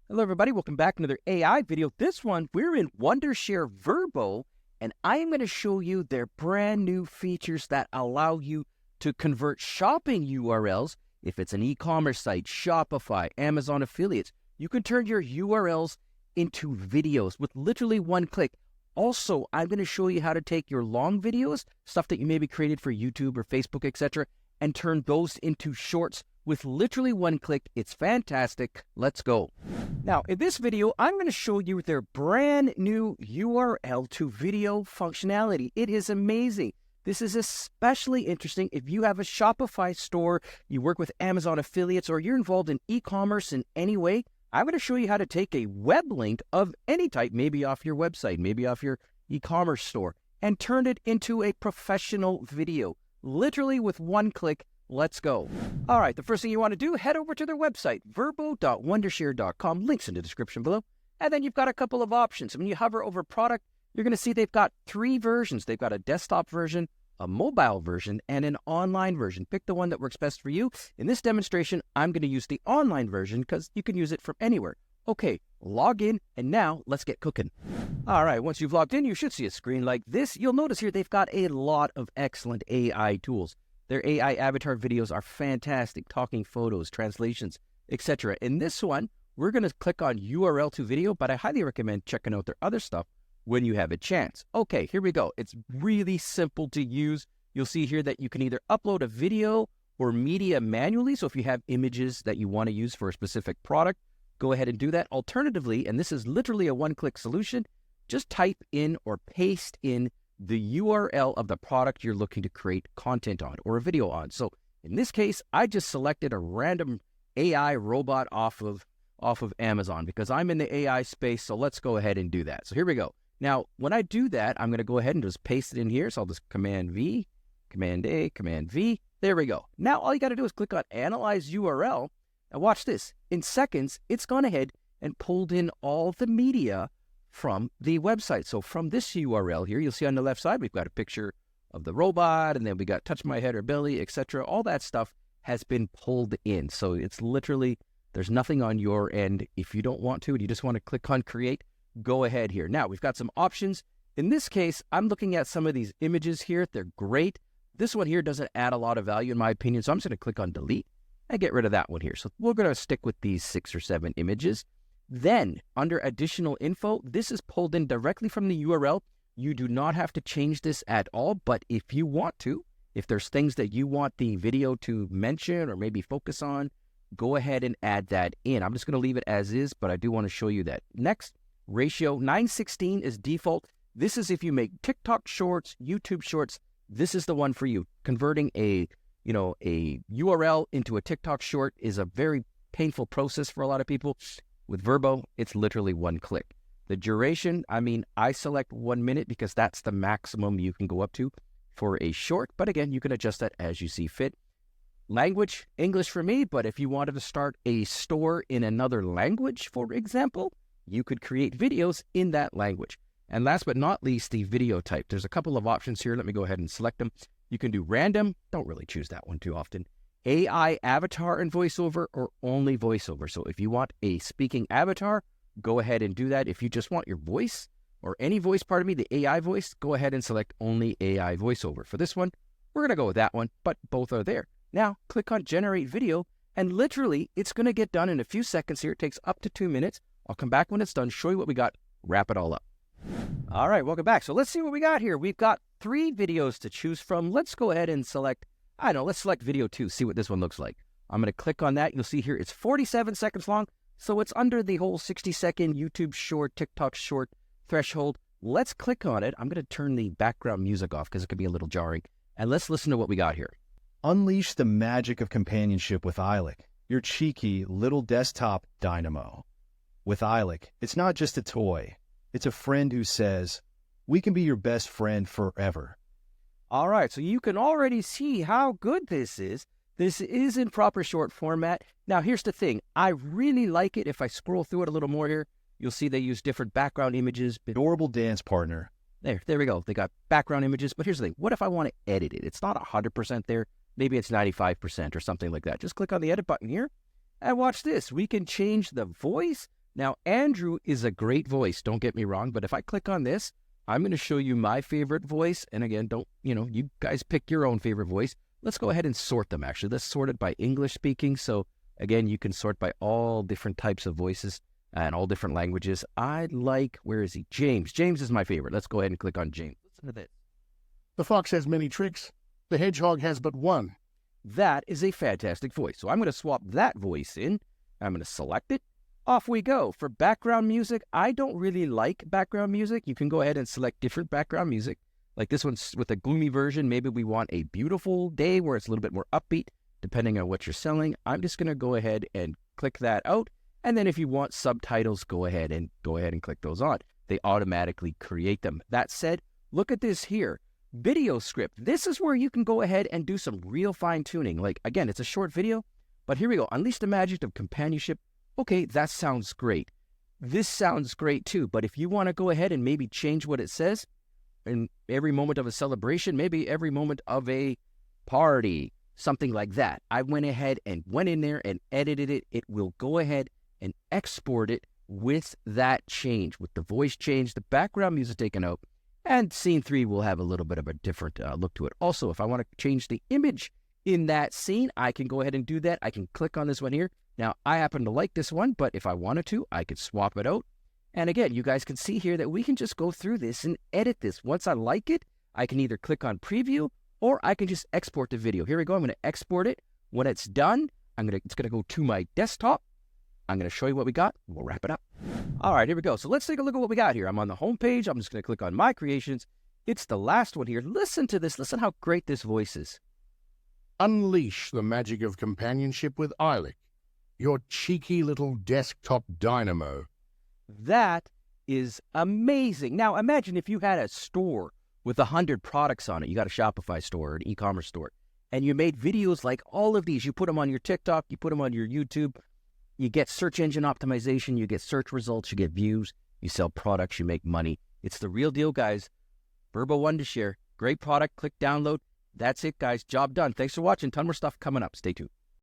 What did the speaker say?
Hello, everybody. Welcome back to another AI video. This one, we're in Wondershare Virbo, and I am going to show you their brand new features that allow you to convert shopping URLs. If it's an e-commerce site, Shopify, Amazon affiliates, you can turn your URLs into videos with literally one click. Also, I'm going to show you how to take your long videos, stuff that you maybe created for YouTube or Facebook, etc., and turn those into shorts with literally one click. It's fantastic. Let's go. Now, in this video, I'm going to show you their brand new URL to video functionality. It is amazing. This is especially interesting if you have a Shopify store, you work with Amazon affiliates, or you're involved in e-commerce in any way. I'm going to show you how to take a web link of any type, maybe off your website, maybe off your e-commerce store, and turn it into a professional video, literally with one click. Let's go. All right, the first thing you want to do, head over to their website, verbo.wondershare.com, links in the description below. And then you've got a couple of options. When you hover over product, you're going to see they've got three versions. They've got a desktop version, a mobile version, and an online version. Pick the one that works best for you. In this demonstration, I'm going to use the online version because you can use it from anywhere. Okay, log in, and now let's get cooking. All right, once you've logged in, you should see a screen like this. You'll notice here they've got a lot of excellent AI tools. Their AI avatar videos are fantastic, talking photos, translations, etc. In this one, we're going to click on URL to video, but I highly recommend checking out their other stuff when you have a chance. Okay, here we go. It's really simple to use. You'll see here that you can either upload a video or media manually. So if you have images that you want to use for a specific product, go ahead and do that. Alternatively, and this is literally a one-click solution, just type in or paste in the URL of the product you're looking to create content on or a video on. So in this case, I just selected a random AI robot off of Amazon because I'm in the AI space. So let's go ahead and do that. So here we go. Now, when I do that, I'm going to go ahead and just paste it in here. So I'll just Command V, Command A, Command V. There we go. Now, all you got to do is click on Analyze URL. Now watch this. In seconds, it's gone ahead and pulled in all the media from the website. So from this URL here, you'll see on the left side, we've got a picture of the robot, and then we got touch my head or belly, etc. All that stuff has been pulled in. So it's literally, there's nothing on your end. If you don't want to, and you just want to click on create, go ahead here. Now we've got some options. In this case, I'm looking at some of these images here. They're great. This one here doesn't add a lot of value in my opinion. So I'm just going to click on delete and get rid of that one here. So we're going to stick with these 6 or 7 images. Then, under additional info, this is pulled in directly from the URL. You do not have to change this at all, but if you want to, if there's things that you want the video to mention or maybe focus on, go ahead and add that in. I'm just going to leave it as is, but I do want to show you that. Next, ratio 9:16 is default. This is if you make TikTok shorts, YouTube shorts, this is the one for you. Converting a URL into a TikTok short is a very painful process for a lot of people. With Virbo, it's literally one click. The duration, I select 1 minute because that's the maximum you can go up to for a short. But again, you can adjust that as you see fit. Language, English for me, but if you wanted to start a store in another language, for example, you could create videos in that language. And last but not least, the video type. There's a couple of options here. Let me go ahead and select them. You can do random. Don't really choose that one too often. AI avatar and voiceover, or only voiceover. So if you want a speaking avatar, go ahead and do that. If you just want your voice or any voice, the AI voice, go ahead and select only AI voiceover. For this one, we're going to go with that one, but both are there. Now click on generate video, and literally it's going to get done in a few seconds here. It takes up to 2 minutes. I'll come back when it's done, show you what we got, wrap it all up. All right, welcome back. So let's see what we got here. We've got 3 videos to choose from. Let's go ahead and select, let's select video 2, see what this one looks like. I'm going to click on that. You'll see here it's 47 seconds long, so it's under the whole 60-second YouTube short, TikTok short threshold. Let's click on it. I'm going to turn the background music off because it could be a little jarring. And let's listen to what we got here. Unleash the magic of companionship with iLok, your cheeky little desktop dynamo. With iLok, it's not just a toy. It's a friend who says, we can be your best friend forever. All right, so you can already see how good this is. This is in proper short format. Now, here's the thing. I really like it. If I scroll through it a little more here, you'll see they use different background images. Adorable dance partner. There we go. They got background images. But here's the thing. What if I want to edit it? It's not 100% there. Maybe it's 95% or something like that. Just click on the edit button here and watch this. We can change the voice, Now, Andrew is a great voice, don't get me wrong, but if I click on this, I'm going to show you my favorite voice. And again, you guys pick your own favorite voice. Let's go ahead and sort them, actually. Let's sort it by English speaking. So again, you can sort by all different types of voices and all different languages. I like, where is he? James. James is my favorite. Let's go ahead and click on James. Listen to this. The fox has many tricks. The hedgehog has but one. That is a fantastic voice. So I'm going to swap that voice in. I'm going to select it. Off we go. For background music, I don't really like background music. You can go ahead and select different background music. Like this one's with a gloomy version. Maybe we want a beautiful day where it's a little bit more upbeat, depending on what you're selling. I'm just going to go ahead and click that out. And then if you want subtitles, go ahead and click those on. They automatically create them. That said, look at this here. Video script. This is where you can go ahead and do some real fine tuning. Like, again, it's a short video, but here we go. Unleash the magic of companionship. Okay, that sounds great. This sounds great too, but if you want to go ahead and maybe change what it says, in every moment of a celebration, maybe every moment of a party, something like that. I went ahead and went in there and edited it. It will go ahead and export it with that change, with the voice change, the background music taken out, and scene 3 will have a little bit of a different look to it. Also, if I want to change the image in that scene, I can go ahead and do that. I can click on this one here. Now, I happen to like this one, but if I wanted to, I could swap it out. And again, you guys can see here that we can just go through this and edit this. Once I like it, I can either click on preview or I can just export the video. Here we go. I'm going to export it. When it's done, it's going to go to my desktop. I'm going to show you what we got. We'll wrap it up. All right, here we go. So let's take a look at what we got here. I'm on the home page. I'm just going to click on My Creations. It's the last one here. Listen to this. Listen how great this voice is. Unleash the magic of companionship with Eilic, your cheeky little desktop dynamo. That is amazing. Now, imagine if you had a store with 100 products on it. You got a Shopify store or an e-commerce store, and you made videos like all of these. You put them on your TikTok, you put them on your YouTube. You get search engine optimization, you get search results, you get views, you sell products, you make money. It's the real deal, guys. Virbo Wondershare, great product. Click download. That's it, guys. Job done. Thanks for watching. Ton more stuff coming up. Stay tuned.